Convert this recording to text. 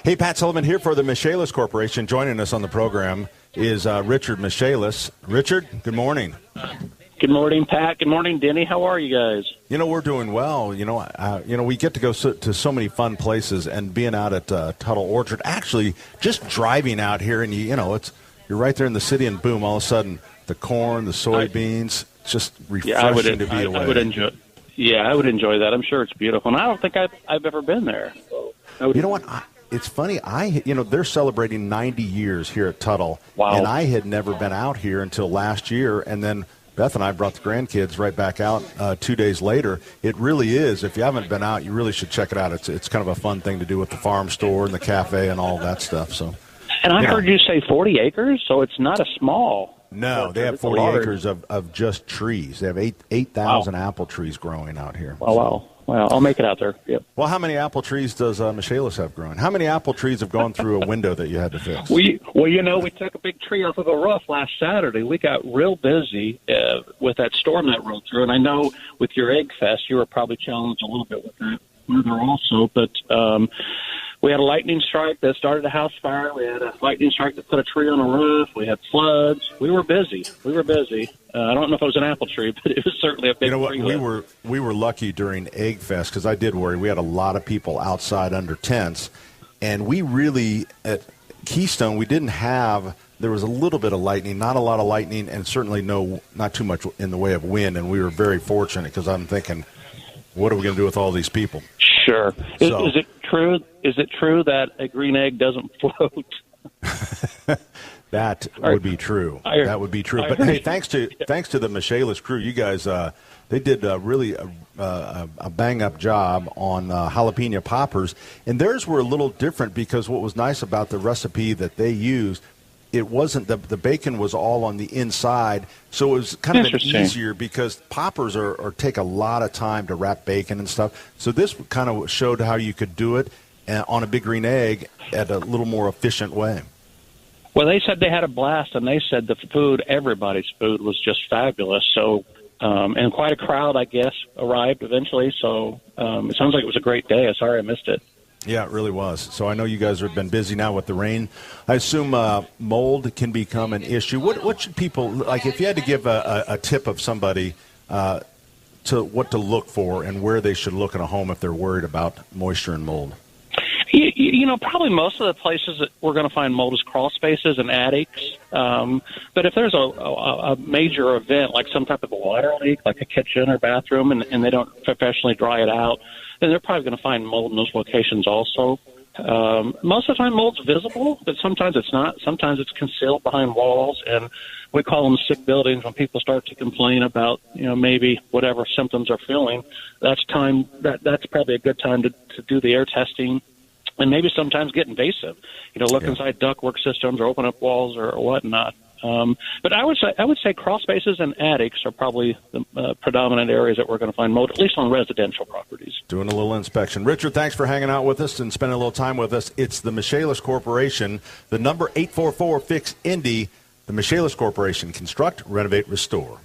Hey, Pat Sullivan here for the Michaelis Corporation. Joining us on the program is Richard Michaelis. Richard, good morning. Good morning, Pat. Good morning, Denny. How are you guys? We're doing well. We get to go to so many fun places, and being out at Tuttle Orchard, actually just driving out here, and you're right there in the city, and boom, all of a sudden the corn, the soybeans, just refreshing to be away. I would enjoy that. I'm sure it's beautiful, and I don't think I've ever been there. You know what? It's funny. They're celebrating 90 years here at Tuttle, wow. And I had never been out here until last year, and then Beth and I brought the grandkids right back out 2 days later. It really is. If you haven't been out, you really should check it out. It's kind of a fun thing to do with the farm store and the cafe and all that stuff. So, and I heard you say 40 acres, so it's not a small. No, they have 40 acres of just trees. They have 8,000 apple trees growing out here. Wow. Well, I'll make it out there. Yep. Well, how many apple trees does Michaelis have growing? How many apple trees have gone through a window that you had to fix? We took a big tree off of a roof last Saturday. We got real busy with that storm that rolled through, and I know with your Egg Fest, you were probably challenged a little bit with that further also, but we had a lightning strike that started a house fire. We had a lightning strike that put a tree on a roof. We had floods. We were busy. I don't know if it was an apple tree, but it was certainly a big tree. We were lucky during Egg Fest because I did worry. We had a lot of people outside under tents, and we really, at Keystone, there was a little bit of lightning, not a lot of lightning, and certainly not too much in the way of wind, and we were very fortunate because I'm thinking, what are we going to do with all these people? Sure. Is it true? Is it true that a green egg doesn't float? That would be true. That would be true. But hey, thanks to the Michaelis crew, you guys, they did really a bang-up job on jalapeno poppers, and theirs were a little different because what was nice about the recipe that they used, it wasn't the bacon was all on the inside, so it was kind of easier because poppers take a lot of time to wrap bacon and stuff. So this kind of showed how you could do it on a big green egg at a little more efficient way. Well, they said they had a blast, and they said everybody's food was just fabulous. So, and quite a crowd, I guess, arrived eventually. So it sounds like it was a great day. I'm sorry I missed it. Yeah, it really was. So I know you guys have been busy now with the rain. I assume mold can become an issue. What should people, like if you had to give a tip of somebody to what to look for and where they should look in a home if they're worried about moisture and mold? Probably most of the places that we're going to find mold is crawl spaces and attics. But if there's a major event, like some type of a water leak, like a kitchen or bathroom, and they don't professionally dry it out, then they're probably going to find mold in those locations also. Most of the time mold's visible, but sometimes it's not. Sometimes it's concealed behind walls, and we call them sick buildings when people start to complain about, maybe whatever symptoms are feeling. That's probably a good time to do the air testing. And maybe sometimes get invasive, look inside ductwork systems or open up walls or whatnot. But I would say crawl spaces and attics are probably the predominant areas that we're going to find mold, at least on residential properties. Doing a little inspection. Richard, thanks for hanging out with us and spending a little time with us. It's the Michaelis Corporation. The number 844-FIX-INDY. The Michaelis Corporation. Construct, renovate, restore.